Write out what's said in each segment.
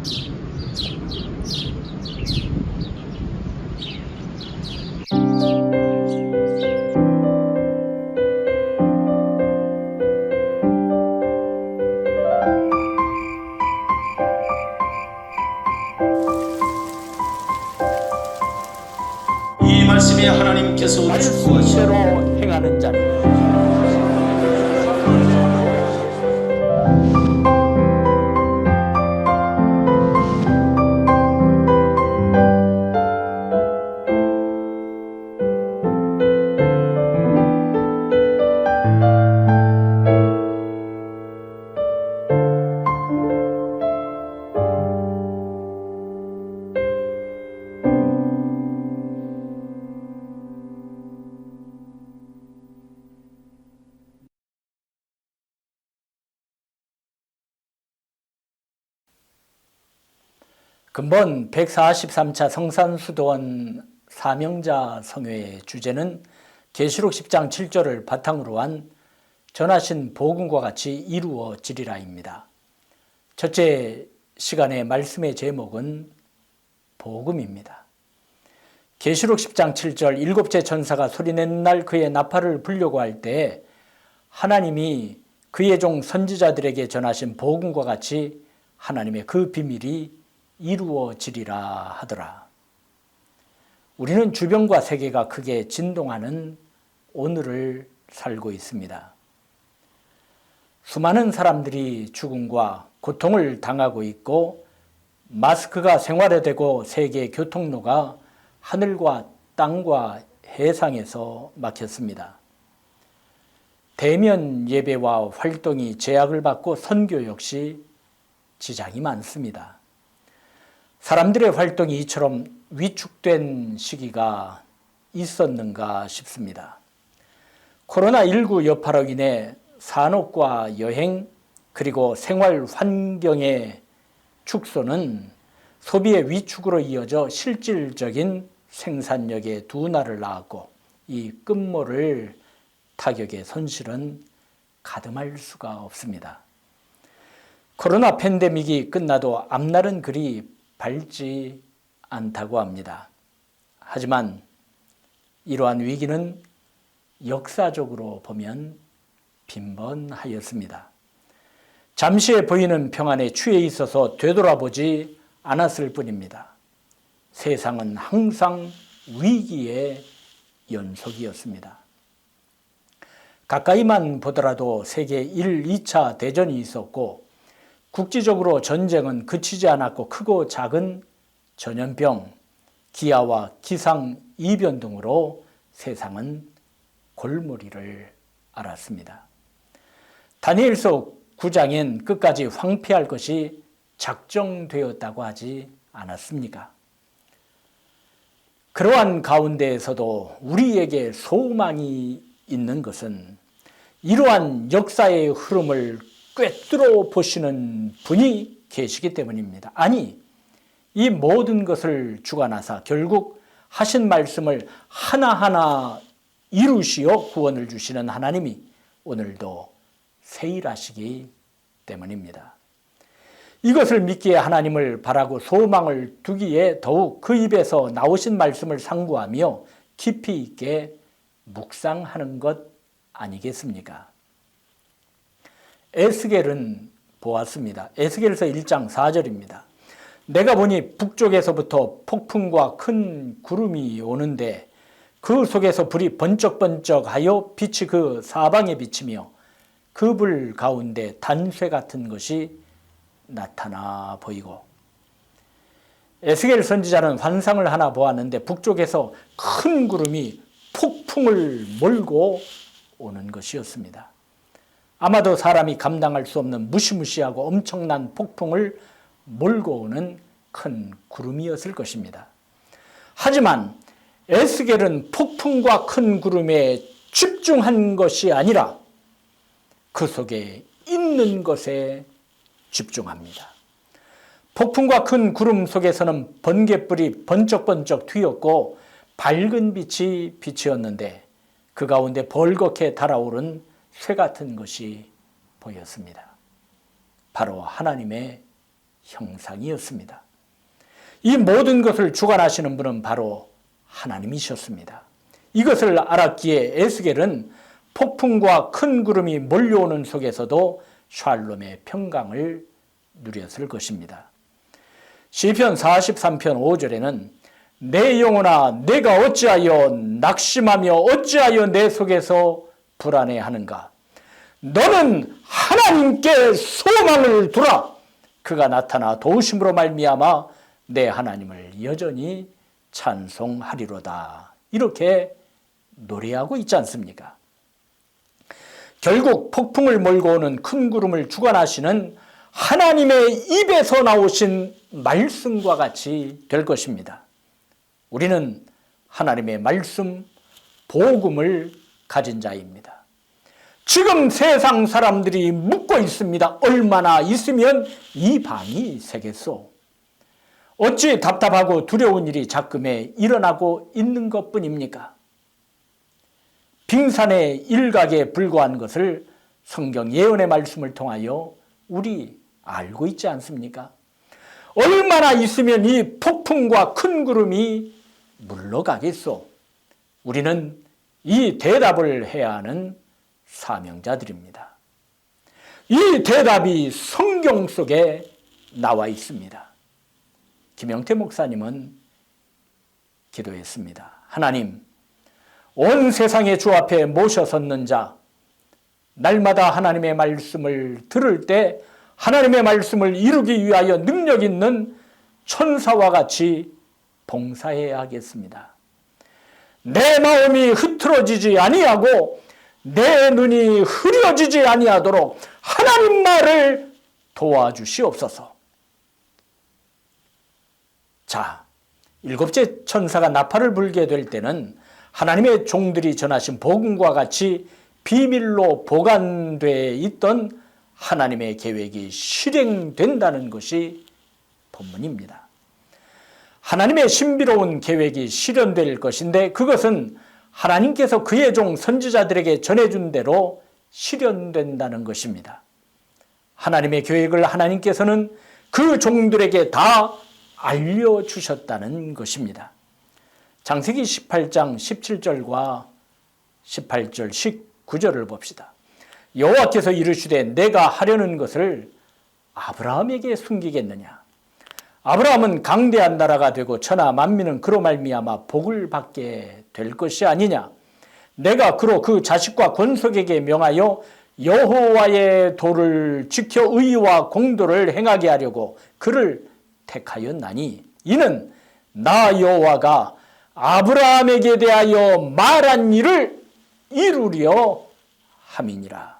이 말씀에 하나님께서 말씀대로 행하는 자는 근본 143차 성산수도원 사명자 성회의 주제는 계시록 10장 7절을 바탕으로 한 전하신 복음과 같이 이루어지리라입니다. 첫째 시간의 말씀의 제목은 복음입니다. 계시록 10장 7절 일곱째 천사가 소리낸 날 그의 나팔을 불려고 할 때 하나님이 그의 종 선지자들에게 전하신 복음과 같이 하나님의 그 비밀이 이루어지리라 하더라. 우리는 주변과 세계가 크게 진동하는 오늘을 살고 있습니다. 수많은 사람들이 죽음과 고통을 당하고 있고 마스크가 생활화되고 세계 교통로가 하늘과 땅과 해상에서 막혔습니다. 대면 예배와 활동이 제약을 받고 선교 역시 지장이 많습니다. 사람들의 활동이 이처럼 위축된 시기가 있었는가 싶습니다. 코로나19 여파로 인해 산업과 여행 그리고 생활 환경의 축소는 소비의 위축으로 이어져 실질적인 생산력의 둔화를 낳았고 이 끝모를 타격의 손실은 가늠할 수가 없습니다. 코로나 팬데믹이 끝나도 앞날은 그리 밝지 않다고 합니다. 하지만 이러한 위기는 역사적으로 보면 빈번하였습니다. 잠시에 보이는 평안에 취해 있어서 되돌아보지 않았을 뿐입니다. 세상은 항상 위기의 연속이었습니다. 가까이만 보더라도 세계 1, 2차 대전이 있었고 국지적으로 전쟁은 그치지 않았고 크고 작은 전염병, 기아와 기상이변 등으로 세상은 골머리를 앓았습니다. 다니엘서 9장엔 끝까지 황폐할 것이 작정되었다고 하지 않았습니까? 그러한 가운데에서도 우리에게 소망이 있는 것은 이러한 역사의 흐름을 꿰뚫어 보시는 분이 계시기 때문입니다. 아니, 이 모든 것을 주관하사 결국 하신 말씀을 하나하나 이루시어 구원을 주시는 하나님이 오늘도 세일하시기 때문입니다. 이것을 믿기에 하나님을 바라고 소망을 두기에 더욱 그 입에서 나오신 말씀을 상고하며 깊이 있게 묵상하는 것 아니겠습니까? 에스겔은 보았습니다. 에스겔서 1장 4절입니다. 내가 보니 북쪽에서부터 폭풍과 큰 구름이 오는데 그 속에서 불이 번쩍번쩍하여 빛이 그 사방에 비치며 그 불 가운데 단쇠 같은 것이 나타나 보이고, 에스겔 선지자는 환상을 하나 보았는데 북쪽에서 큰 구름이 폭풍을 몰고 오는 것이었습니다. 아마도 사람이 감당할 수 없는 무시무시하고 엄청난 폭풍을 몰고 오는 큰 구름이었을 것입니다. 하지만 에스겔은 폭풍과 큰 구름에 집중한 것이 아니라 그 속에 있는 것에 집중합니다. 폭풍과 큰 구름 속에서는 번갯불이 번쩍번쩍 튀었고 밝은 빛이 비치었는데 그 가운데 벌겋게 달아오른 쇠 같은 것이 보였습니다. 바로 하나님의 형상이었습니다. 이 모든 것을 주관하시는 분은 바로 하나님이셨습니다. 이것을 알았기에 에스겔은 폭풍과 큰 구름이 몰려오는 속에서도 샬롬의 평강을 누렸을 것입니다. 시편 43편 5절에는 내 영혼아 내가 어찌하여 낙심하며 어찌하여 내 속에서 불안해하는가. 너는 하나님께 소망을 두라. 그가 나타나 도우심으로 말미암아 내 하나님을 여전히 찬송하리로다. 이렇게 노래하고 있지 않습니까? 결국 폭풍을 몰고 오는 큰 구름을 주관하시는 하나님의 입에서 나오신 말씀과 같이 될 것입니다. 우리는 하나님의 말씀, 복음을 가진 자입니다. 지금 세상 사람들이 묻고 있습니다. 얼마나 있으면 이 방이 새겠소? 어찌 답답하고 두려운 일이 자금에 일어나고 있는 것뿐입니까? 빙산의 일각에 불과한 것을 성경 예언의 말씀을 통하여 우리 알고 있지 않습니까? 얼마나 있으면 이 폭풍과 큰 구름이 물러가겠소? 우리는 이 대답을 해야 하는 사명자들입니다. 이 대답이 성경 속에 나와 있습니다. 김영태 목사님은 기도했습니다. 하나님, 온 세상의 주 앞에 모셔섰는 자, 날마다 하나님의 말씀을 들을 때 하나님의 말씀을 이루기 위하여 능력 있는 천사와 같이 봉사해야 하겠습니다. 내 마음이 흐트러지지 아니하고 내 눈이 흐려지지 아니하도록 하나님 말을 도와주시옵소서. 자, 일곱째 천사가 나팔을 불게 될 때는 하나님의 종들이 전하신 복음과 같이 비밀로 보관되어 있던 하나님의 계획이 실행된다는 것이 본문입니다. 하나님의 신비로운 계획이 실현될 것인데 그것은 하나님께서 그의 종 선지자들에게 전해준 대로 실현된다는 것입니다. 하나님의 계획을 하나님께서는 그 종들에게 다 알려주셨다는 것입니다. 창세기 18장 17절과 18절 19절을 봅시다. 여호와께서 이르시되 내가 하려는 것을 아브라함에게 숨기겠느냐. 아브라함은 강대한 나라가 되고 천하 만민은 그로 말미암아 복을 받게 될 것이 아니냐. 내가 그로 그 자식과 권속에게 명하여 여호와의 도를 지켜 의와 공도를 행하게 하려고 그를 택하였나니 이는 나 여호와가 아브라함에게 대하여 말한 일을 이루려 함이니라.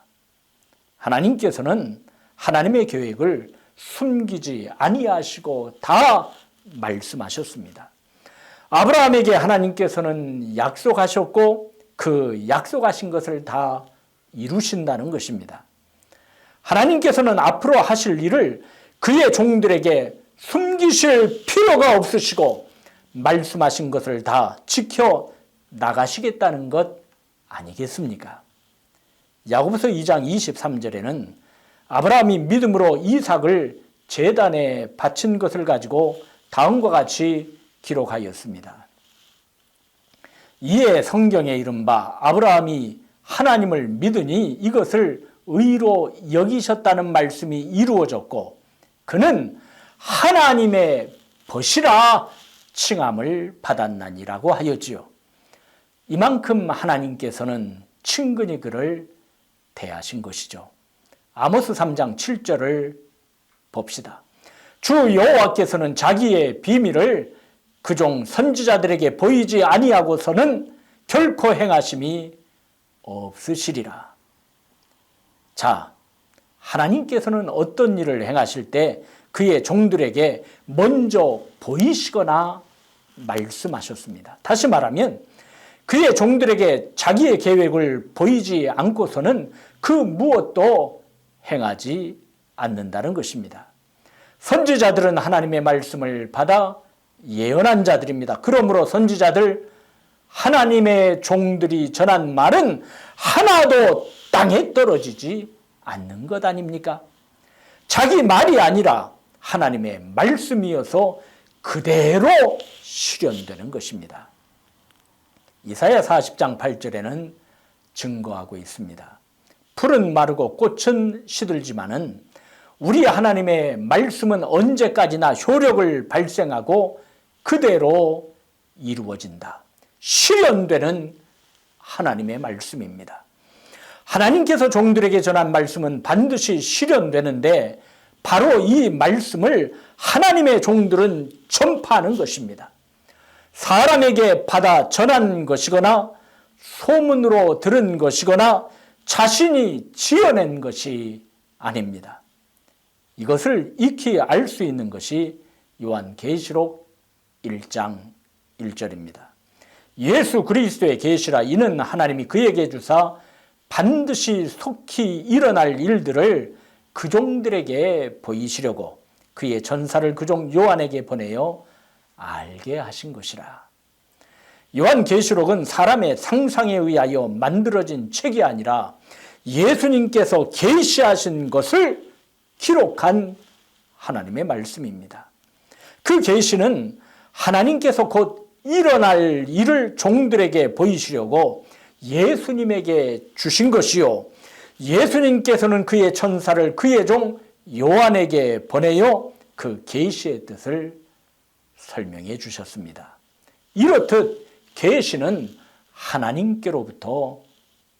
하나님께서는 하나님의 계획을 숨기지 아니하시고 다 말씀하셨습니다. 아브라함에게 하나님께서는 약속하셨고 그 약속하신 것을 다 이루신다는 것입니다. 하나님께서는 앞으로 하실 일을 그의 종들에게 숨기실 필요가 없으시고 말씀하신 것을 다 지켜 나가시겠다는 것 아니겠습니까? 야고보서 2장 23절에는 아브라함이 믿음으로 이삭을 제단에 바친 것을 가지고 다음과 같이 기록하였습니다. 이에 성경에 이른바 아브라함이 하나님을 믿으니 이것을 의로 여기셨다는 말씀이 이루어졌고 그는 하나님의 벗이라 칭함을 받았나니라고 하였지요. 이만큼 하나님께서는 친근히 그를 대하신 것이죠. 아모스 3장 7절을 봅시다. 주 여호와께서는 자기의 비밀을 그종 선지자들에게 보이지 아니하고서는 결코 행하심이 없으시리라. 자, 하나님께서는 어떤 일을 행하실 때 그의 종들에게 먼저 보이시거나 말씀하셨습니다. 다시 말하면 그의 종들에게 자기의 계획을 보이지 않고서는 그 무엇도 행하지 않는다는 것입니다. 선지자들은 하나님의 말씀을 받아 예언한 자들입니다. 그러므로 선지자들 하나님의 종들이 전한 말은 하나도 땅에 떨어지지 않는 것 아닙니까? 자기 말이 아니라 하나님의 말씀이어서 그대로 실현되는 것입니다. 이사야 40장 8절에는 증거하고 있습니다. 풀은 마르고 꽃은 시들지만은 우리 하나님의 말씀은 언제까지나 효력을 발생하고 그대로 이루어진다. 실현되는 하나님의 말씀입니다. 하나님께서 종들에게 전한 말씀은 반드시 실현되는데 바로 이 말씀을 하나님의 종들은 전파하는 것입니다. 사람에게 받아 전한 것이거나 소문으로 들은 것이거나 자신이 지어낸 것이 아닙니다. 이것을 익히 알 수 있는 것이 요한계시록 1장 1절입니다. 예수 그리스도의 계시라 이는 하나님이 그에게 주사 반드시 속히 일어날 일들을 그 종들에게 보이시려고 그의 전사를 그 종 요한에게 보내어 알게 하신 것이라. 요한계시록은 사람의 상상에 의하여 만들어진 책이 아니라 예수님께서 계시하신 것을 기록한 하나님의 말씀입니다. 그 계시는 하나님께서 곧 일어날 일을 종들에게 보이시려고 예수님에게 주신 것이요, 예수님께서는 그의 천사를 그의 종 요한에게 보내어 그 계시의 뜻을 설명해 주셨습니다. 이렇듯 계시는 하나님께로부터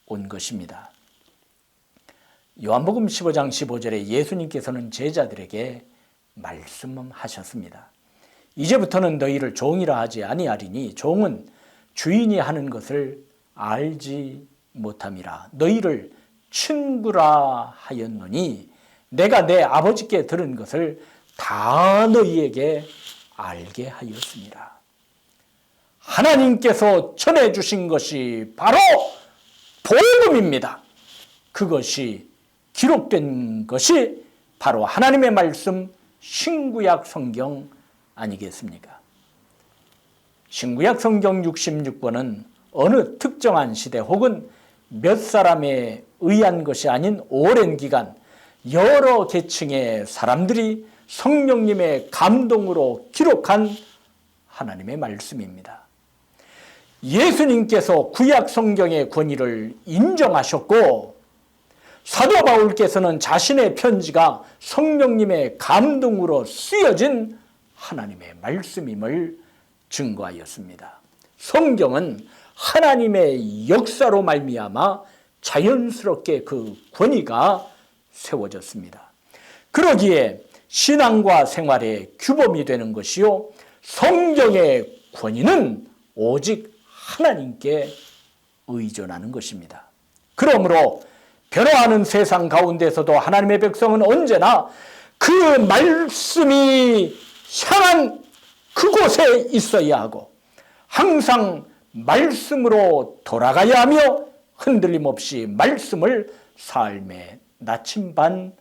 온 것입니다. 요한복음 15장 15절에 예수님께서는 제자들에게 말씀하셨습니다. 이제부터는 너희를 종이라 하지 아니하리니 종은 주인이 하는 것을 알지 못함이라. 너희를 친구라 하였노니 내가 내 아버지께 들은 것을 다 너희에게 알게 하였습니다. 하나님께서 전해주신 것이 바로 복음입니다. 그것이 기록된 것이 바로 하나님의 말씀 신구약 성경 아니겠습니까? 신구약 성경 66권은 어느 특정한 시대 혹은 몇 사람에 의한 것이 아닌 오랜 기간 여러 계층의 사람들이 성령님의 감동으로 기록한 하나님의 말씀입니다. 예수님께서 구약 성경의 권위를 인정하셨고 사도 바울께서는 자신의 편지가 성령님의 감동으로 쓰여진 하나님의 말씀임을 증거하였습니다. 성경은 하나님의 역사로 말미암아 자연스럽게 그 권위가 세워졌습니다. 그러기에 신앙과 생활의 규범이 되는 것이요, 성경의 권위는 오직 하나님께 의존하는 것입니다. 그러므로 변화하는 세상 가운데서도 하나님의 백성은 언제나 그 말씀이 향한 그곳에 있어야 하고 항상 말씀으로 돌아가야 하며 흔들림 없이 말씀을 삶의 나침반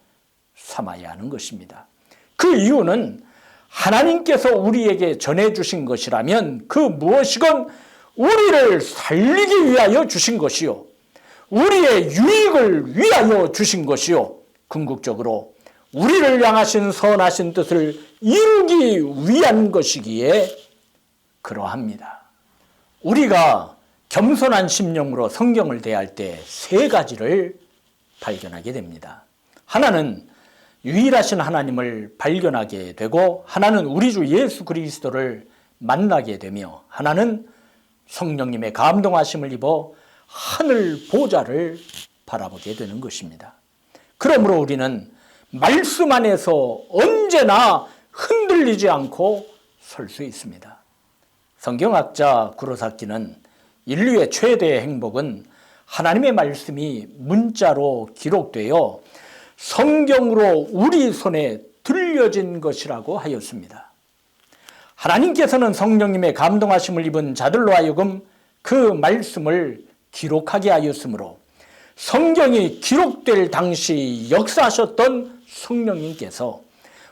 삼아야 하는 것입니다. 그 이유는 하나님께서 우리에게 전해주신 것이라면 그 무엇이건 우리를 살리기 위하여 주신 것이요, 우리의 유익을 위하여 주신 것이요, 궁극적으로 우리를 향하신 선하신 뜻을 이루기 위한 것이기에 그러합니다. 우리가 겸손한 심령으로 성경을 대할 때 세 가지를 발견하게 됩니다. 하나는 유일하신 하나님을 발견하게 되고, 하나는 우리 주 예수 그리스도를 만나게 되며, 하나는 성령님의 감동하심을 입어 하늘 보좌를 바라보게 되는 것입니다. 그러므로 우리는 말씀 안에서 언제나 흔들리지 않고 설 수 있습니다. 성경학자 구로사키는 인류의 최대의 행복은 하나님의 말씀이 문자로 기록되어 성경으로 우리 손에 들려진 것이라고 하였습니다. 하나님께서는 성령님의 감동하심을 입은 자들로 하여금 그 말씀을 기록하게 하였으므로 성경이 기록될 당시 역사하셨던 성령님께서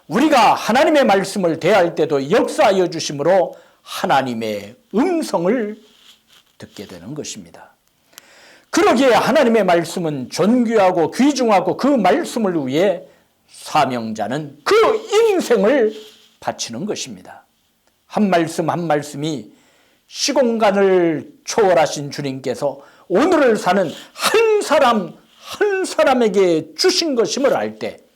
우리가 하나님의 말씀을 대할 때도 역사하여 주심으로 하나님의 음성을 듣게 되는 것입니다. 그러기에 하나님의 말씀은 존귀하고 귀중하고 그 말씀을 위해 사명자는 그 인생을 바치는 것입니다. 한 말씀 한 말씀이 시공간을 초월하신 주님께서 오늘을 사는 한 사람 한 사람에게 주신 것임을 알 때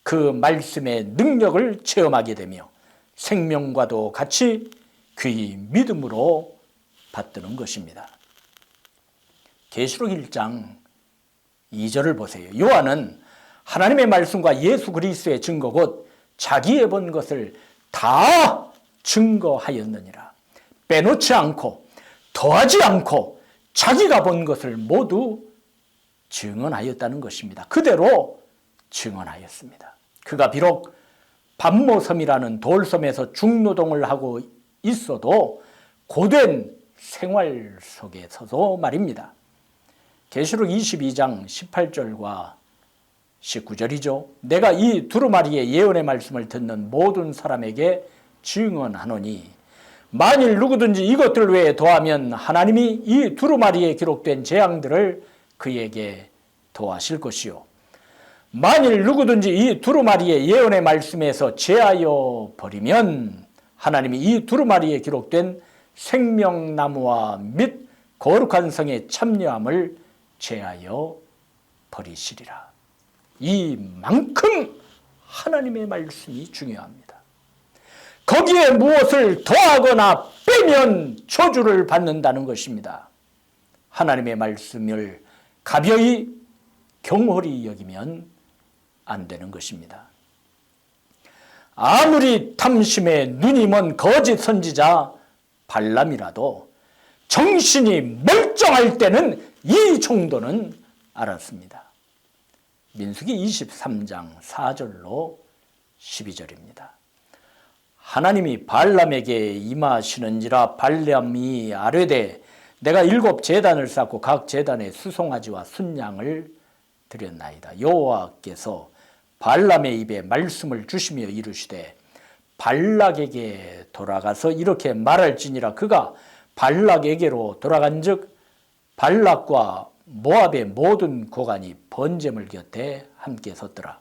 그 말씀의 능력을 체험하게 되며 생명과도 같이 귀히 믿음으로 받드는 것입니다. 계시록 1장 2절을 보세요. 요한은 하나님의 말씀과 예수 그리스도의 증거 곧 자기의 본 것을 다 증거하였느니라. 빼놓지 않고 더하지 않고 자기가 본 것을 모두 증언하였다는 것입니다. 그대로 증언하였습니다. 그가 비록 반모섬이라는 돌섬에서 중노동을 하고 있어도 고된 생활 속에서도 말입니다. 계시록 22장 18절과 19절이죠. 내가 이 두루마리의 예언의 말씀을 듣는 모든 사람에게 증언하노니 만일 누구든지 이것들 외에 더하면 하나님이 이 두루마리에 기록된 재앙들을 그에게 더하실 것이요 만일 누구든지 이 두루마리의 예언의 말씀에서 제하여 버리면 하나님이 이 두루마리에 기록된 생명나무와 및 거룩한 성의 참여함을 제하여 버리시리라. 이만큼 하나님의 말씀이 중요합니다. 거기에 무엇을 더하거나 빼면 저주를 받는다는 것입니다. 하나님의 말씀을 가벼이 경홀히 여기면 안 되는 것입니다. 아무리 탐심에 눈이 먼 거짓 선지자 발람이라도 정신이 멀쩡할 때는 이 정도는 알았습니다. 민수기 23장 4절로 12절입니다. 하나님이 발람에게 임하시는지라 발람이 아뢰되 내가 7 제단을 쌓고 각 제단에 수송아지와 순양을 드렸나이다. 여호와께서 발람의 입에 말씀을 주시며 이르시되 발락에게 돌아가서 이렇게 말할지니라. 그가 발락에게로 돌아간즉 발락과 모압의 모든 고관이 번제물 곁에 함께 섰더라.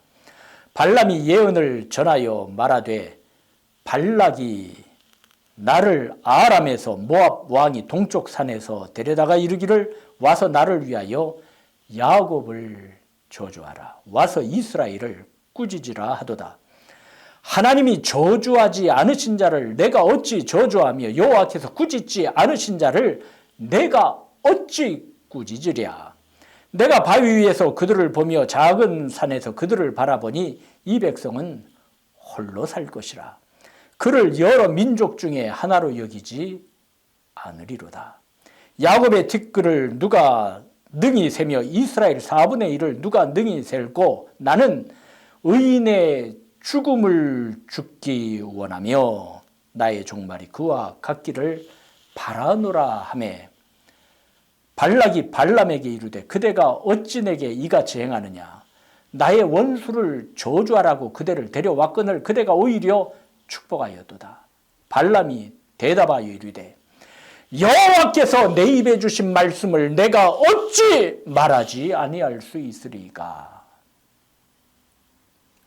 발람이 예언을 전하여 말하되 발락이 나를 아람에서 모압 왕이 동쪽 산에서 데려다가 이르기를 와서 나를 위하여 야곱을 저주하라. 와서 이스라엘을 꾸짖으라 하도다. 하나님이 저주하지 않으신 자를 내가 어찌 저주하며 여호와께서 꾸짖지 않으신 자를 내가 어찌 꾸짖으랴. 내가 바위 위에서 그들을 보며 작은 산에서 그들을 바라보니 이 백성은 홀로 살 것이라. 그를 여러 민족 중에 하나로 여기지 않으리로다. 야곱의 티끌을 누가 능히 세며 이스라엘 4분의 1을 누가 능히 셀고 나는 의인의 죽음을 죽기 원하며 나의 종말이 그와 같기를 바라노라 하매 발락이 발람에게 이르되 그대가 어찌 내게 이같이 행하느냐. 나의 원수를 저주하라고 그대를 데려왔거늘 그대가 오히려 축복하였도다. 발람이 대답하여 이르되 여호와께서 내 입에 주신 말씀을 내가 어찌 말하지 아니할 수 있으리까.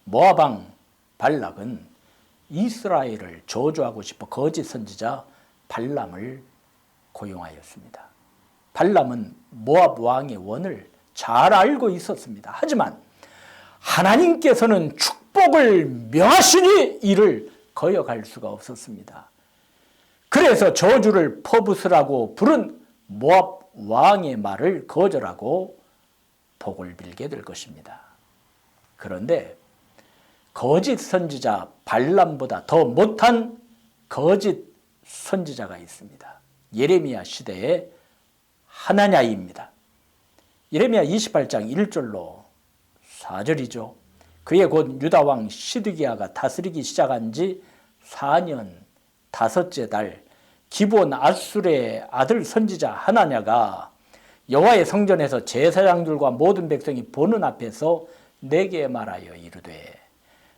모압 왕 발락은 이스라엘을 저주하고 싶어 거짓 선지자 발람을 고용하였습니다. 발람은 모압 왕의 원을 잘 알고 있었습니다. 하지만 하나님께서는 축복을 명하시니 이를 거역할 수가 없었습니다. 그래서 저주를 퍼붓으라고 부른 모압 왕의 말을 거절하고 복을 빌게 될 것입니다. 그런데 거짓 선지자 발람보다 더 못한 거짓 선지자가 있습니다. 예레미야 시대의 하나냐입니다. 예레미야 28장 1절로 4절이죠. 그의 곧 유다왕 시드기야가 다스리기 시작한 지 4년 5째 달 기브온 아술의 아들 선지자 하나냐가 여호와의 성전에서 제사장들과 모든 백성이 보는 앞에서 내게 말하여 이르되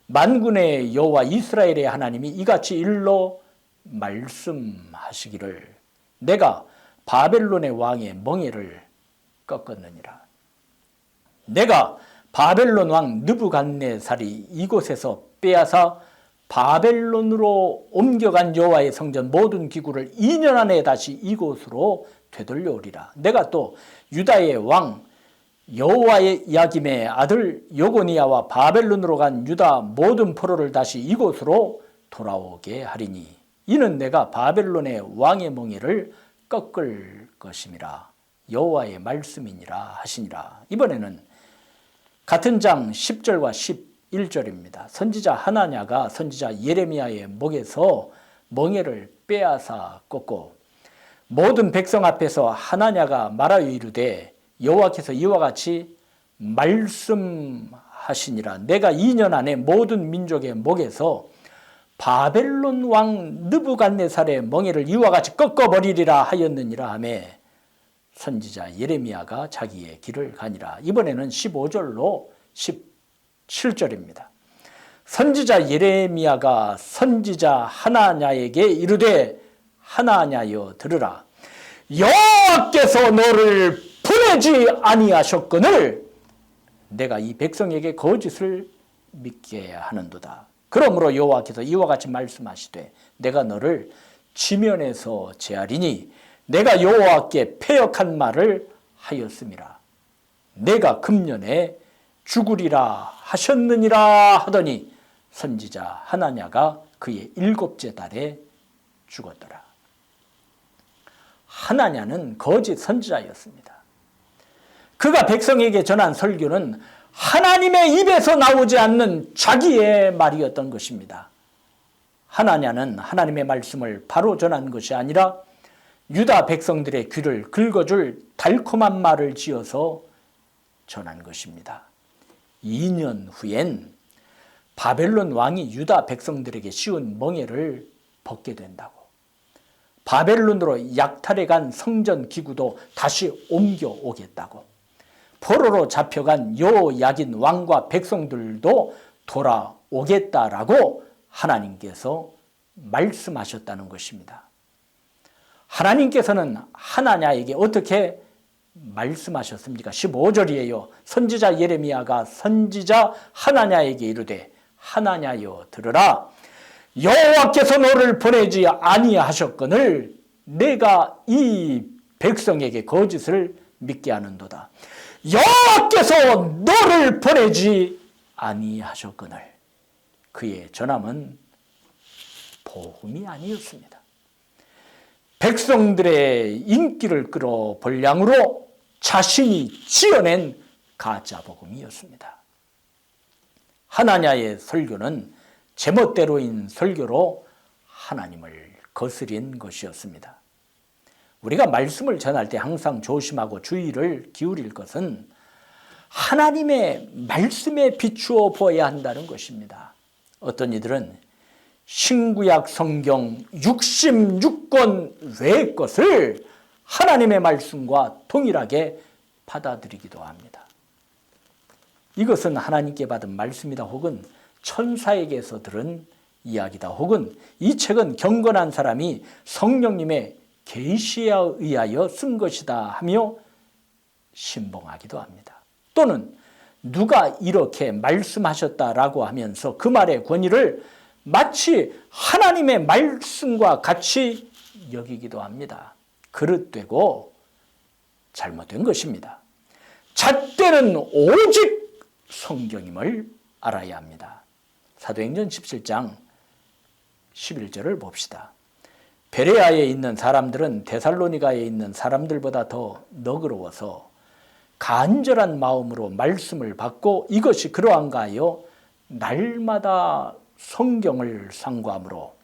만군의 여호와 이스라엘의 하나님이 이같이 일러 말씀하시기를 내가 바벨론의 왕의 멍에를 꺾었느니라. 내가 바벨론 왕 느부갓네살이 이곳에서 빼앗아 바벨론으로 옮겨간 여호와의 성전 모든 기구를 2년 안에 다시 이곳으로 되돌려오리라. 내가 또 유다의 왕 여호와의 야김의 아들 요고니아와 바벨론으로 간 유다 모든 포로를 다시 이곳으로 돌아오게 하리니 이는 내가 바벨론의 왕의 멍에를 꺾을 것임이라. 여호와의 말씀이니라 하시니라. 이번에는 같은 장 10절과 11절입니다. 선지자 하나냐가 선지자 예레미야의 목에서 멍에를 빼앗아 꺾고 모든 백성 앞에서 하나냐가 말하여 이르되 여호와께서 이와 같이 말씀하시니라. 내가 2년 안에 모든 민족의 목에서 바벨론 왕 느부갓네살의 멍에를 이와 같이 꺾어버리리라 하였느니라 하며 선지자 예레미야가 자기의 길을 가니라. 이번에는 15절로 17절입니다. 선지자 예레미야가 선지자 하나냐에게 이르되 하나냐여 들으라. 여호와께서 너를 보내지 아니하셨거늘 내가 이 백성에게 거짓을 믿게 하는도다. 그러므로 여호와께서 이와 같이 말씀하시되 내가 너를 지면에서 제하리니 내가 여호와께 패역한 말을 하였음이라. 내가 금년에 죽으리라 하셨느니라 하더니 선지자 하나냐가 그의 7째 달에 죽었더라. 하나냐는 거짓 선지자였습니다. 그가 백성에게 전한 설교는 하나님의 입에서 나오지 않는 자기의 말이었던 것입니다. 하나냐는 하나님의 말씀을 바로 전한 것이 아니라 유다 백성들의 귀를 긁어줄 달콤한 말을 지어서 전한 것입니다. 2년 후엔 바벨론 왕이 유다 백성들에게 씌운 멍에를 벗게 된다고. 바벨론으로 약탈해간 성전 기구도 다시 옮겨오겠다고. 포로로 잡혀간 여호야긴 왕과 백성들도 돌아오겠다라고 하나님께서 말씀하셨다는 것입니다. 하나님께서는 하나냐에게 어떻게 말씀하셨습니까? 15절이에요. 선지자 예레미야가 선지자 하나냐에게 이르되 하나냐여 들으라. 여호와께서 너를 보내지 아니하셨거늘 내가 이 백성에게 거짓을 믿게 하는도다. 여호와께서 너를 보내지 아니하셨거늘 그의 전함은 복음이 아니었습니다. 백성들의 인기를 끌어볼 양으로 자신이 지어낸 가짜 복음이었습니다. 하나냐의 설교는 제멋대로인 설교로 하나님을 거스린 것이었습니다. 우리가 말씀을 전할 때 항상 조심하고 주의를 기울일 것은 하나님의 말씀에 비추어 보아야 한다는 것입니다. 어떤 이들은 신구약 성경 66권 외의 것을 하나님의 말씀과 동일하게 받아들이기도 합니다. 이것은 하나님께 받은 말씀이다 혹은 천사에게서 들은 이야기다 혹은 이 책은 경건한 사람이 성령님의 계시에 의하여 쓴 것이다 하며 신봉하기도 합니다. 또는 누가 이렇게 말씀하셨다라고 하면서 그 말의 권위를 마치 하나님의 말씀과 같이 여기기도 합니다. 그릇되고 잘못된 것입니다. 잣대는 오직 성경임을 알아야 합니다. 사도행전 17장 11절을 봅시다. 베레아에 있는 사람들은 데살로니가에 있는 사람들보다 더 너그러워서 간절한 마음으로 말씀을 받고 이것이 그러한가 하여 날마다 성경을 상고하므로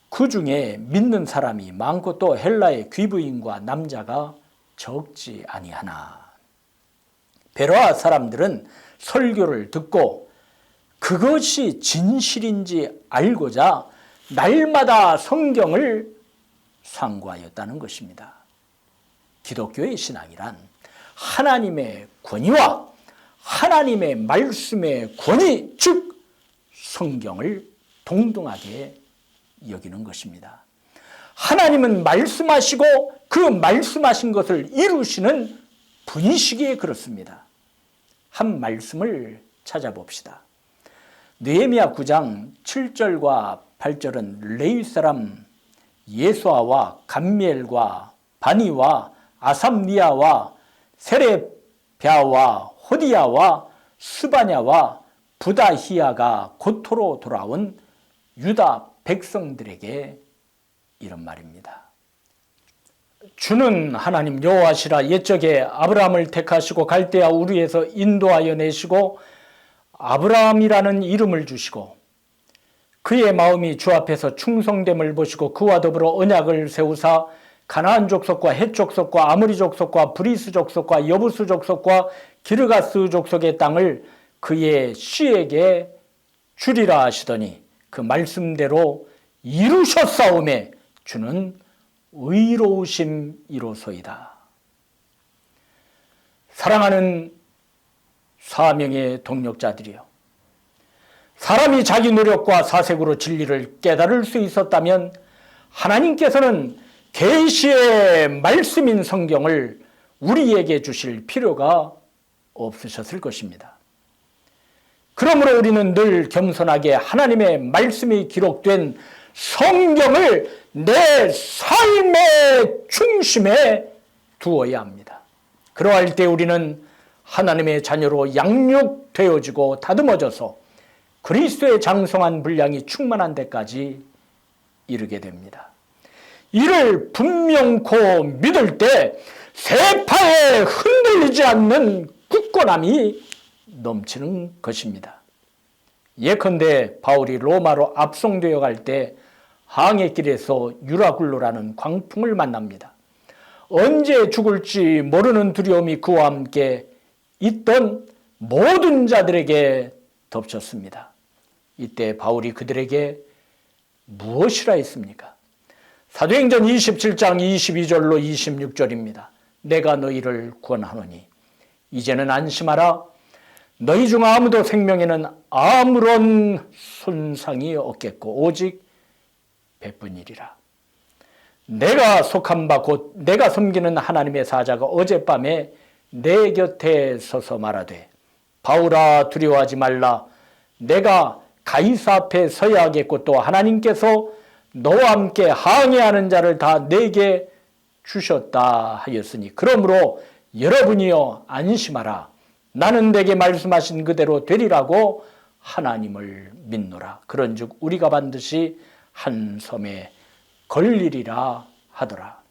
그 중에 믿는 사람이 많고 또 헬라의 귀부인과 남자가 적지 아니하나. 베레아 사람들은 설교를 듣고 그것이 진실인지 알고자 날마다 성경을 상고하였다는 것입니다. 기독교의 신앙이란 하나님의 권위와 하나님의 말씀의 권위, 즉 성경을 동등하게 여기는 것입니다. 하나님은 말씀하시고 그 말씀하신 것을 이루시는 분이시기에 그렇습니다. 한 말씀을 찾아봅시다. 느헤미야 9장 7절과 8절은 레위 사람 예수아와 감미엘과 바니와 아삼리아와 세레비아와 호디야와 스바냐와 부다히야가 고토로 돌아온 유다 백성들에게 이런 말입니다. 주는 하나님 여호와시라. 옛적에 아브라함을 택하시고 갈대아 우르에서 인도하여 내시고 아브라함이라는 이름을 주시고 그의 마음이 주 앞에서 충성됨을 보시고 그와 더불어 언약을 세우사 가나안 족속과 헷 족속과 아모리 족속과 브리스 족속과 여부스 족속과 기르가스 족속의 땅을 그의 씨에게 주리라 하시더니 그 말씀대로 이루셨사오매 주는 의로우심이로소이다. 사랑하는 사명의 동력자들이여, 사람이 자기 노력과 사색으로 진리를 깨달을 수 있었다면 하나님께서는 계시의 말씀인 성경을 우리에게 주실 필요가 없으셨을 것입니다. 그러므로 우리는 늘 겸손하게 하나님의 말씀이 기록된 성경을 내 삶의 중심에 두어야 합니다. 그러할 때 우리는 하나님의 자녀로 양육되어지고 다듬어져서 그리스도의 장성한 분량이 충만한 데까지 이르게 됩니다. 이를 분명코 믿을 때 세파에 흔들리지 않는 굳건함이 넘치는 것입니다. 예컨대 바울이 로마로 압송되어 갈 때 항해길에서 유라굴로라는 광풍을 만납니다. 언제 죽을지 모르는 두려움이 그와 함께 있던 모든 자들에게 덮쳤습니다. 이때 바울이 그들에게 무엇이라 했습니까? 사도행전 27장 22절로 26절입니다. 내가 너희를 구원하노니 이제는 안심하라. 너희 중 아무도 생명에는 아무런 손상이 없겠고 오직 배뿐이리라. 내가 속한 바 곧 내가 섬기는 하나님의 사자가 어젯밤에 내 곁에 서서 말하되 바울아 두려워하지 말라. 내가 가이사 앞에 서야 하겠고 또 하나님께서 너와 함께 항해하는 자를 다 내게 주셨다 하였으니 그러므로 여러분이여 안심하라. 나는 내게 말씀하신 그대로 되리라고 하나님을 믿노라. 그런즉 우리가 반드시 한 섬에 걸리리라 하더라.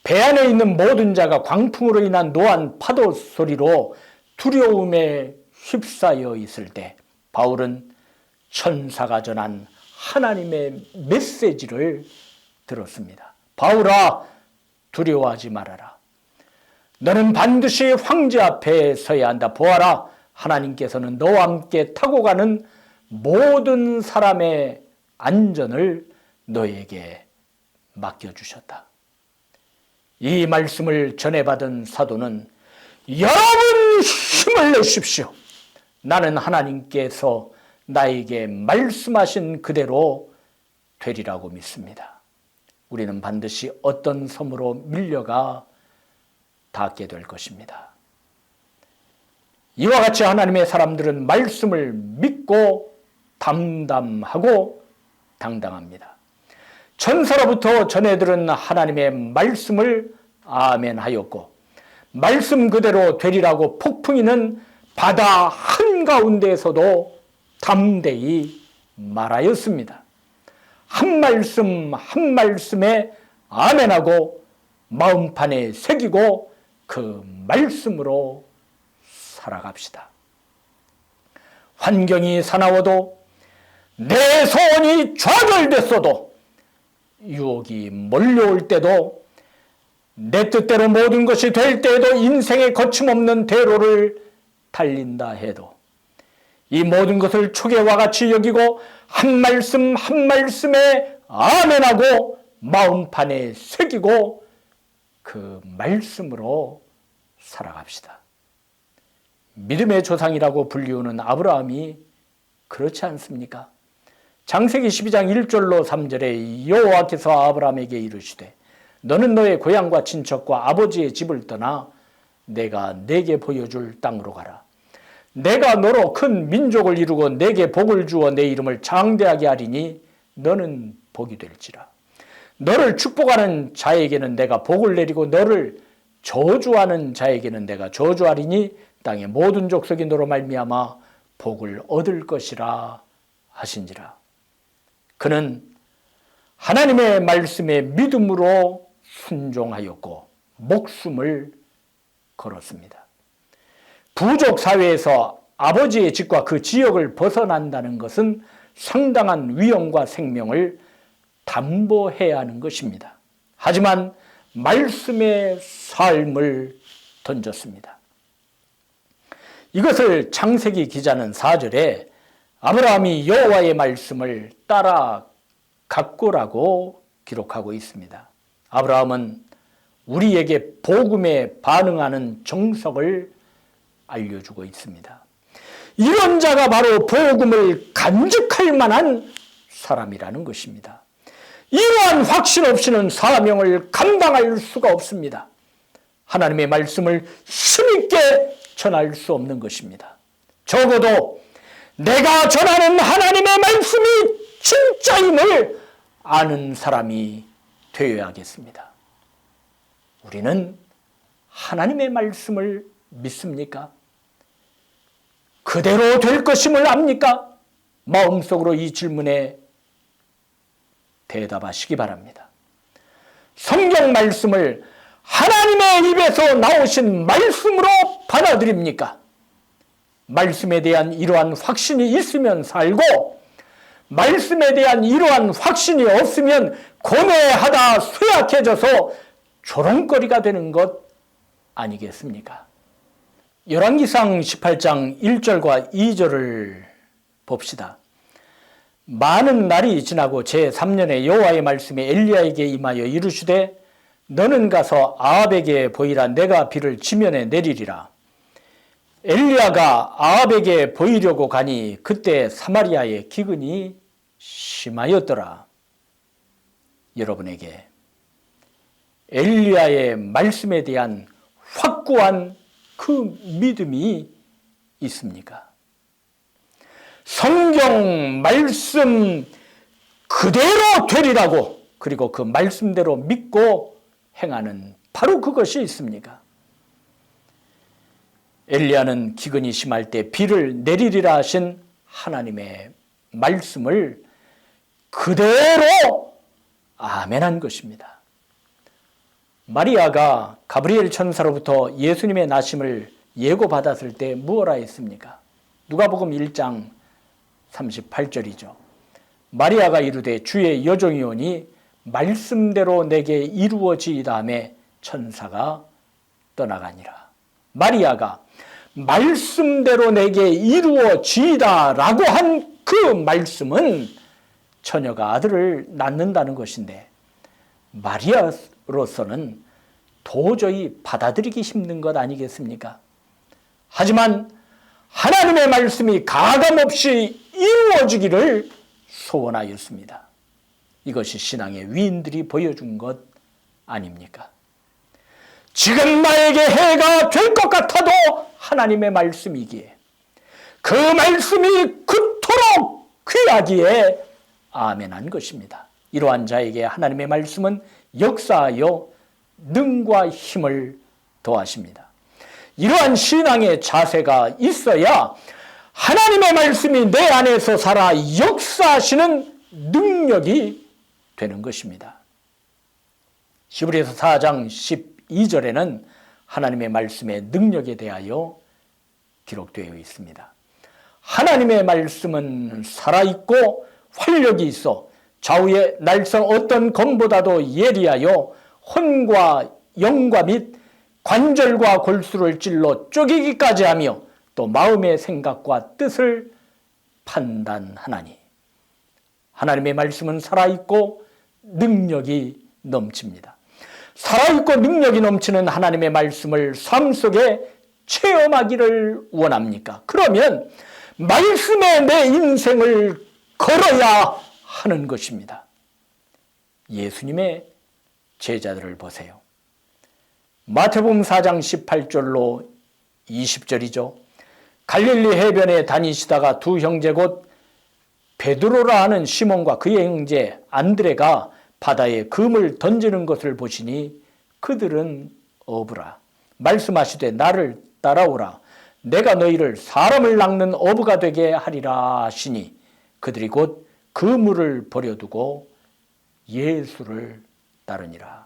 배 안에 있는 모든 자가 광풍으로 인한 노한 파도 소리로 두려움에 휩싸여 있을 때 바울은 천사가 전한 하나님의 메시지를 들었습니다. 바울아 두려워하지 말아라. 너는 반드시 황제 앞에 서야 한다. 보아라, 하나님께서는 너와 함께 타고 가는 모든 사람의 안전을 너에게 맡겨주셨다. 이 말씀을 전해받은 사도는 여러분 힘을 내십시오. 나는 하나님께서 나에게 말씀하신 그대로 되리라고 믿습니다. 우리는 반드시 어떤 섬으로 밀려가 닿게 될 것입니다. 이와 같이 하나님의 사람들은 말씀을 믿고 담담하고 당당합니다. 천사로부터 전해들은 하나님의 말씀을 아멘하였고 말씀 그대로 되리라고 폭풍이는 바다 한가운데에서도 담대히 말하였습니다. 한 말씀 한 말씀에 아멘하고 마음판에 새기고 그 말씀으로 살아갑시다. 환경이 사나워도 내 소원이 좌절됐어도 유혹이 몰려올 때도 내 뜻대로 모든 것이 될 때에도 인생의 거침없는 대로를 달린다 해도 이 모든 것을 초계와 같이 여기고 한 말씀 한 말씀에 아멘하고 마음판에 새기고 그 말씀으로 살아갑시다. 믿음의 조상이라고 불리우는 아브라함이 그렇지 않습니까? 창세기 12장 1절로 3절에 여호와께서 아브라함에게 이르시되 너는 너의 고향과 친척과 아버지의 집을 떠나 내가 내게 보여줄 땅으로 가라. 내가 너로 큰 민족을 이루고 내게 복을 주어 내 이름을 장대하게 하리니 너는 복이 될지라. 너를 축복하는 자에게는 내가 복을 내리고 너를 저주하는 자에게는 내가 저주하리니 땅의 모든 족속이 너로 말미암아 복을 얻을 것이라 하신지라. 그는 하나님의 말씀에 믿음으로 순종하였고 목숨을 걸었습니다. 부족 사회에서 아버지의 집과 그 지역을 벗어난다는 것은 상당한 위험과 생명을 담보해야 하는 것입니다. 하지만 말씀의 삶을 던졌습니다. 이것을 창세기 기자는 4절에 아브라함이 여호와의 말씀을 따라 갔고라고 기록하고 있습니다. 아브라함은 우리에게 복음에 반응하는 정석을 알려주고 있습니다. 이런 자가 바로 복음을 간직할 만한 사람이라는 것입니다. 이러한 확신 없이는 사명을 감당할 수가 없습니다. 하나님의 말씀을 힘있게 전할 수 없는 것입니다. 적어도 내가 전하는 하나님의 말씀이 진짜임을 아는 사람이 되어야겠습니다. 우리는 하나님의 말씀을 믿습니까? 그대로 될 것임을 압니까? 마음속으로 이 질문에 대답하시기 바랍니다. 성경 말씀을 하나님의 입에서 나오신 말씀으로 받아들입니까? 말씀에 대한 이러한 확신이 있으면 살고 말씀에 대한 이러한 확신이 없으면 고뇌하다 쇠약해져서 조롱거리가 되는 것 아니겠습니까? 열왕기상 18장 1절과 2절을 봅시다. 많은 날이 지나고 제3년에 여호와의 말씀이 엘리야에게 임하여 이르시되 너는 가서 아합에게 보이라. 내가 비를 지면에 내리리라. 엘리야가 아합에게 보이려고 가니 그때 사마리아의 기근이 심하였더라. 여러분에게 엘리야의 말씀에 대한 확고한 그 믿음이 있습니까? 성경 말씀 그대로 되리라고, 그리고 그 말씀대로 믿고 행하는 바로 그것이 있습니까? 엘리야는 기근이 심할 때 비를 내리리라 하신 하나님의 말씀을 그대로 아멘한 것입니다. 마리아가 가브리엘 천사로부터 예수님의 나심을 예고받았을 때 무엇라 했습니까? 누가복음 1장 38절이죠. 마리아가 이르되 주의 여종이오니 말씀대로 내게 이루어지이다 하며 천사가 떠나가니라. 마리아가 말씀대로 내게 이루어지이다 라고 한 그 말씀은 처녀가 아들을 낳는다는 것인데 마리아로서는 도저히 받아들이기 힘든 것 아니겠습니까? 하지만 하나님의 말씀이 가감없이 이루어지기를 소원하였습니다. 이것이 신앙의 위인들이 보여준 것 아닙니까? 지금 나에게 해가 될 것 같아도 하나님의 말씀이기에 그 말씀이 그토록 귀하기에 아멘한 것입니다. 이러한 자에게 하나님의 말씀은 역사하여 능과 힘을 더하십니다. 이러한 신앙의 자세가 있어야 하나님의 말씀이 내 안에서 살아 역사하시는 능력이 되는 것입니다. 히브리서 4장 12절에는 하나님의 말씀의 능력에 대하여 기록되어 있습니다. 하나님의 말씀은 살아있고 활력이 있어 좌우의 날성 어떤 검보다도 예리하여 혼과 영과 및 관절과 골수를 찔러 쪼개기까지 하며 또 마음의 생각과 뜻을 판단하나니. 하나님의 말씀은 살아있고 능력이 넘칩니다. 살아있고 능력이 넘치는 하나님의 말씀을 삶 속에 체험하기를 원합니까? 그러면 말씀에 내 인생을 걸어야 하는 것입니다. 예수님의 제자들을 보세요. 마태복음 4장 18절로 20절이죠. 갈릴리 해변에 다니시다가 두 형제 곧 베드로라 하는 시몬과 그의 형제 안드레가 바다에 금을 던지는 것을 보시니 그들은 어부라. 말씀하시되 나를 따라오라. 내가 너희를 사람을 낚는 어부가 되게 하리라 하시니 그들이 곧 그물을 버려두고 예수를 따르니라.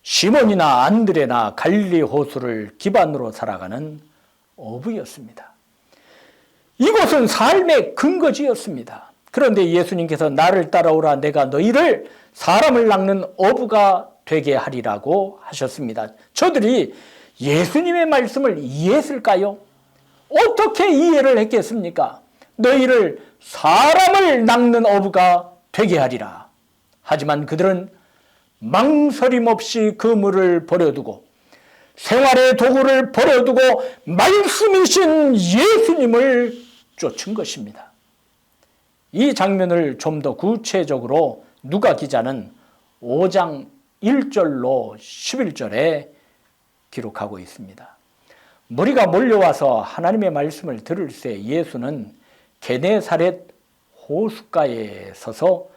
시몬이나 안드레나 갈릴리 호수를 기반으로 살아가는 어부였습니다. 이곳은 삶의 근거지였습니다. 그런데 예수님께서 나를 따라오라 내가 너희를 사람을 낚는 어부가 되게 하리라고 하셨습니다. 저들이 예수님의 말씀을 이해했을까요? 어떻게 이해를 했겠습니까? 너희를 사람을 낚는 어부가 되게 하리라. 하지만 그들은 망설임 없이 그물을 버려두고 생활의 도구를 버려두고 말씀이신 예수님을 쫓은 것입니다. 이 장면을 좀 더 구체적으로 누가 기자는 5장 1절로 11절에 기록하고 있습니다. 무리가 몰려와서 하나님의 말씀을 들을새 예수는 게네사렛 호숫가에 서서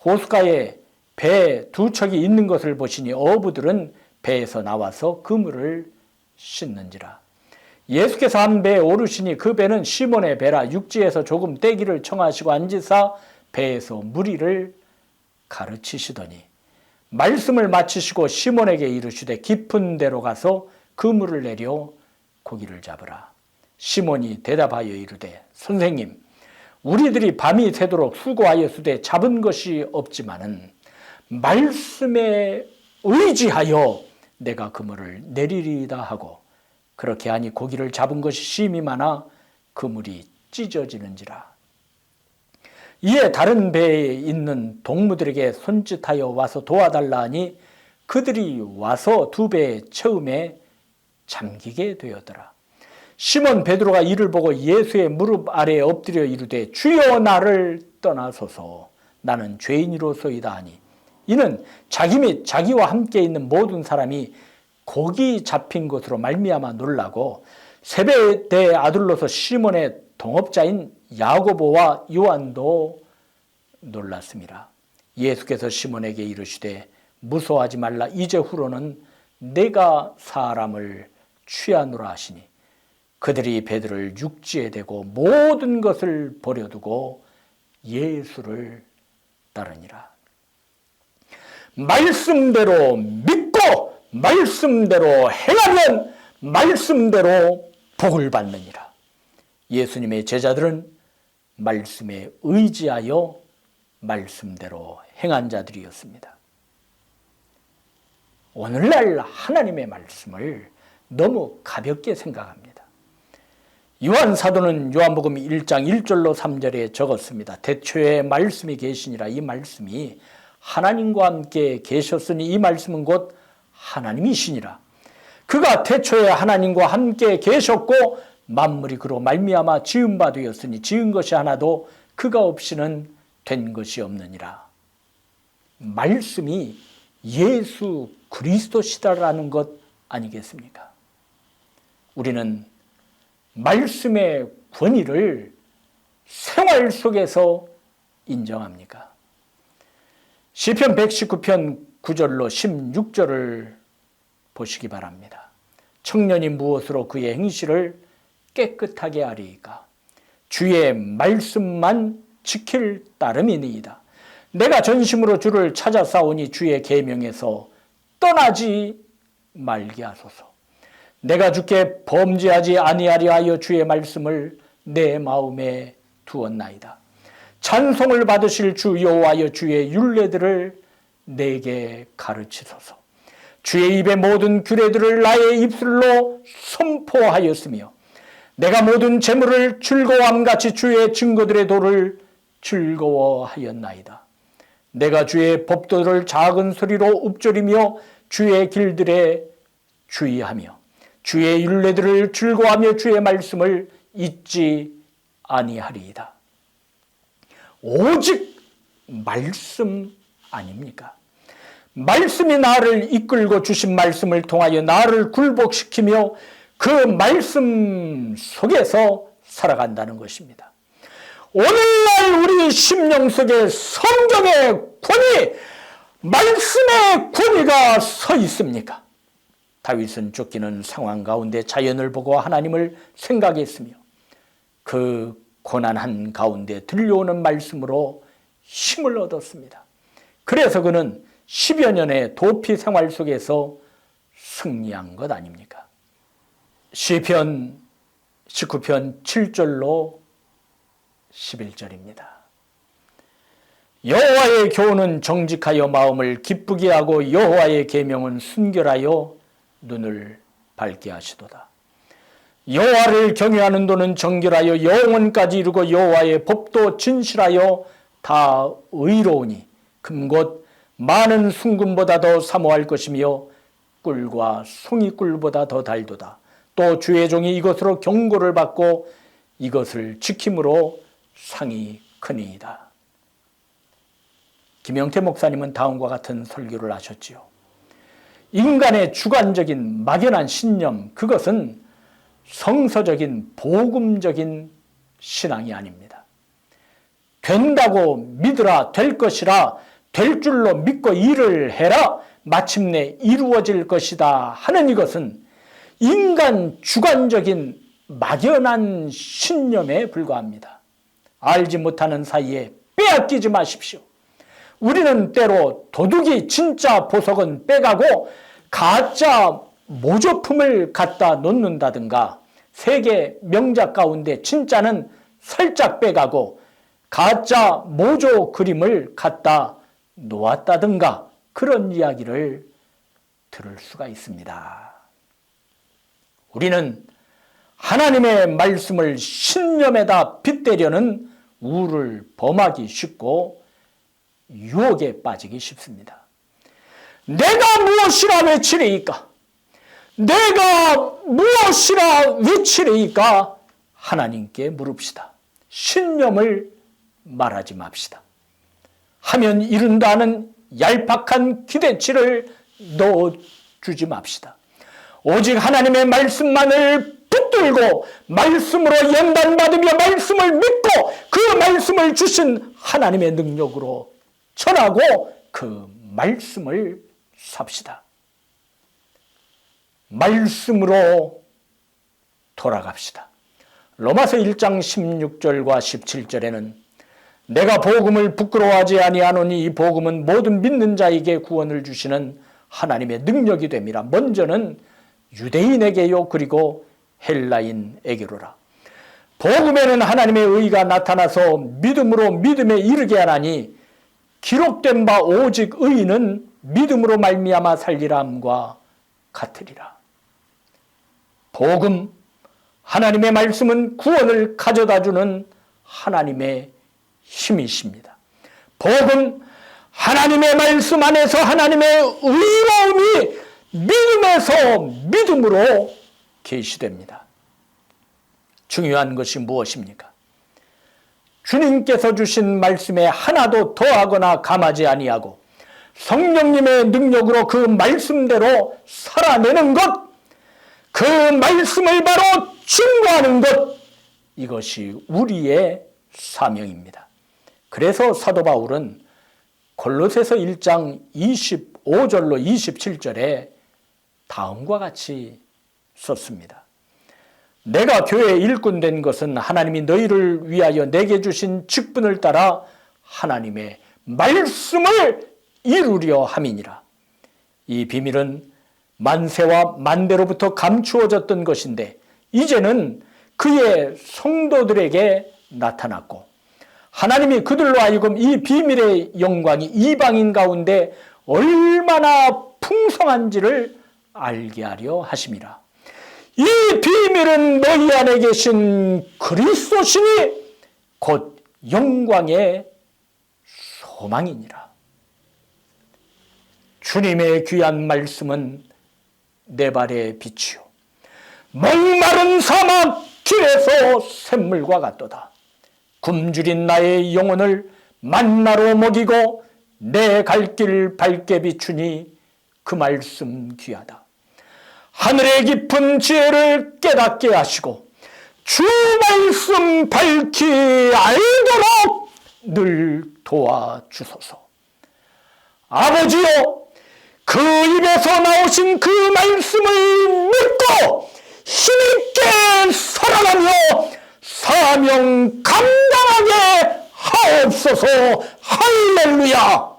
호숫가에 배 두 척이 있는 것을 보시니 어부들은 배에서 나와서 그물을 씻는지라. 예수께서 한 배에 오르시니 그 배는 시몬의 배라. 육지에서 조금 떼기를 청하시고 앉으사 배에서 무리를 가르치시더니 말씀을 마치시고 시몬에게 이르시되 깊은 데로 가서 그물을 내려 고기를 잡으라. 시몬이 대답하여 이르되 선생님 우리들이 밤이 새도록 수고하였으되 잡은 것이 없지만은 말씀에 의지하여 내가 그물을 내리리다 하고 그렇게 하니 고기를 잡은 것이 심히 많아 그물이 찢어지는지라. 이에 다른 배에 있는 동무들에게 손짓하여 와서 도와달라 하니 그들이 와서 두 배의 처음에 잠기게 되었더라. 시몬 베드로가 이를 보고 예수의 무릎 아래에 엎드려 이르되 주여 나를 떠나소서 나는 죄인이로소이다 하니 이는 자기 및 자기와 함께 있는 모든 사람이 고기 잡힌 것으로 말미암아 놀라고 세베대의 아들로서 시몬의 동업자인 야고보와 요한도 놀랐습니다. 예수께서 시몬에게 이르시되 무서워하지 말라. 이제후로는 내가 사람을 취하노라 하시니 그들이 베드로를 육지에 대고 모든 것을 버려두고 예수를 따르니라. 말씀대로 믿고 말씀대로 행하면 말씀대로 복을 받느니라. 예수님의 제자들은 말씀에 의지하여 말씀대로 행한 자들이었습니다. 오늘날 하나님의 말씀을 너무 가볍게 생각합니다. 요한 사도는 요한복음 1장 1절로 3절에 적었습니다. 태초에 말씀이 계시니라. 이 말씀이 하나님과 함께 계셨으니 이 말씀은 곧 하나님이시니라. 그가 태초에 하나님과 함께 계셨고 만물이 그로 말미암아 지은 바 되었으니 지은 것이 하나도 그가 없이는 된 것이 없느니라. 말씀이 예수 그리스도시다라는 것 아니겠습니까? 우리는 말씀의 권위를 생활 속에서 인정합니까? 시편 119편 9절로 16절을 보시기 바랍니다. 청년이 무엇으로 그의 행실을 깨끗하게 하리이까? 주의 말씀만 지킬 따름이니이다. 내가 전심으로 주를 찾아 싸우니 주의 계명에서 떠나지 말게 하소서. 내가 주께 범죄하지 아니하려 하여 주의 말씀을 내 마음에 두었나이다. 찬송을 받으실 주 여호와여 주의 율례들을 내게 가르치소서. 주의 입의 모든 규례들을 나의 입술로 선포하였으며 내가 모든 재물을 즐거워함같이 주의 증거들의 도를 즐거워하였나이다. 내가 주의 법도를 작은 소리로 읊조리며 주의 길들에 주의하며 주의 율례들을 즐거워하며 주의 말씀을 잊지 아니하리이다. 오직 말씀 아닙니까? 말씀이 나를 이끌고 주신 말씀을 통하여 나를 굴복시키며 그 말씀 속에서 살아간다는 것입니다. 오늘날 우리 심령 속에 성경의 권위, 말씀의 권위가 서 있습니까? 다윗은 쫓기는 상황 가운데 자연을 보고 하나님을 생각했으며 그 고난한 가운데 들려오는 말씀으로 힘을 얻었습니다. 그래서 그는 10여 년의 도피 생활 속에서 승리한 것 아닙니까? 시편 19편 7절로 11절입니다. 여호와의 교훈은 정직하여 마음을 기쁘게 하고 여호와의 계명은 순결하여 눈을 밝게 하시도다. 여호와를 경외하는 도는 정결하여 영원까지 이르고 여호와의 법도 진실하여 다 의로우니 금곧 많은 순금보다 더 사모할 것이며 꿀과 송이꿀보다 더 달도다. 또 주의 종이 이것으로 경고를 받고 이것을 지킴으로 상이 크니이다. 김영태 목사님은 다음과 같은 설교를 하셨지요. 인간의 주관적인 막연한 신념, 그것은 성서적인 복음적인 신앙이 아닙니다. 된다고 믿으라, 될 것이라, 될 줄로 믿고 일을 해라, 마침내 이루어질 것이다 하는 이것은 인간 주관적인 막연한 신념에 불과합니다. 알지 못하는 사이에 빼앗기지 마십시오. 우리는 때로 도둑이 진짜 보석은 빼가고 가짜 모조품을 갖다 놓는다든가, 세계 명작 가운데 진짜는 살짝 빼가고 가짜 모조 그림을 갖다 놓았다든가, 그런 이야기를 들을 수가 있습니다. 우리는 하나님의 말씀을 신념에다 빗대려는 우를 범하기 쉽고 유혹에 빠지기 쉽습니다. 내가 무엇이라 외치리이까? 내가 무엇이라 외치리이까? 하나님께 물읍시다. 신념을 말하지 맙시다. 하면 이룬다는 얄팍한 기대치를 넣어주지 맙시다. 오직 하나님의 말씀만을 붙들고 말씀으로 연단받으며 말씀을 믿고 그 말씀을 주신 하나님의 능력으로 전하고 그 말씀을 삽시다. 말씀으로 돌아갑시다. 로마서 1장 16절과 17절에는 내가 복음을 부끄러워하지 아니하노니 이 복음은 모든 믿는 자에게 구원을 주시는 하나님의 능력이 됨이라. 먼저는 유대인에게요, 그리고 헬라인에게로라. 복음에는 하나님의 의가 나타나서 믿음으로 믿음에 이르게 하나니 기록된 바 오직 의인은 믿음으로 말미암아 살리라 함과 같으리라. 복음, 하나님의 말씀은 구원을 가져다주는 하나님의 힘이십니다. 복음, 하나님의 말씀 안에서 하나님의 의로움이 믿음에서 믿음으로 계시됩니다. 중요한 것이 무엇입니까? 주님께서 주신 말씀에 하나도 더하거나 감하지 아니하고 성령님의 능력으로 그 말씀대로 살아내는 것, 그 말씀을 바로 증거하는 것, 이것이 우리의 사명입니다. 그래서 사도 바울은 골로새서 1장 25절로 27절에 다음과 같이 썼습니다. 내가 교회의 일꾼 된 것은 하나님이 너희를 위하여 내게 주신 직분을 따라 하나님의 말씀을 이루려 함이니라. 이 비밀은 만세와 만대로부터 감추어졌던 것인데 이제는 그의 성도들에게 나타났고 하나님이 그들로 하여금 이 비밀의 영광이 이방인 가운데 얼마나 풍성한지를 알게 하려 하심이라. 이 비밀은 너희 안에 계신 그리스도시니 곧 영광의 소망이니라. 주님의 귀한 말씀은 내 발의 빛이요 목마른 사막 길에서 샘물과 같도다. 굶주린 나의 영혼을 만나로 먹이고 내 갈 길 밝게 비추니 그 말씀 귀하다. 하늘의 깊은 지혜를 깨닫게 하시고 주 말씀 밝히 알도록 늘 도와주소서. 아버지여, 그 입에서 나오신 그 말씀을 믿고 힘있게 살아가며 사명 감당하게 하옵소서. 할렐루야.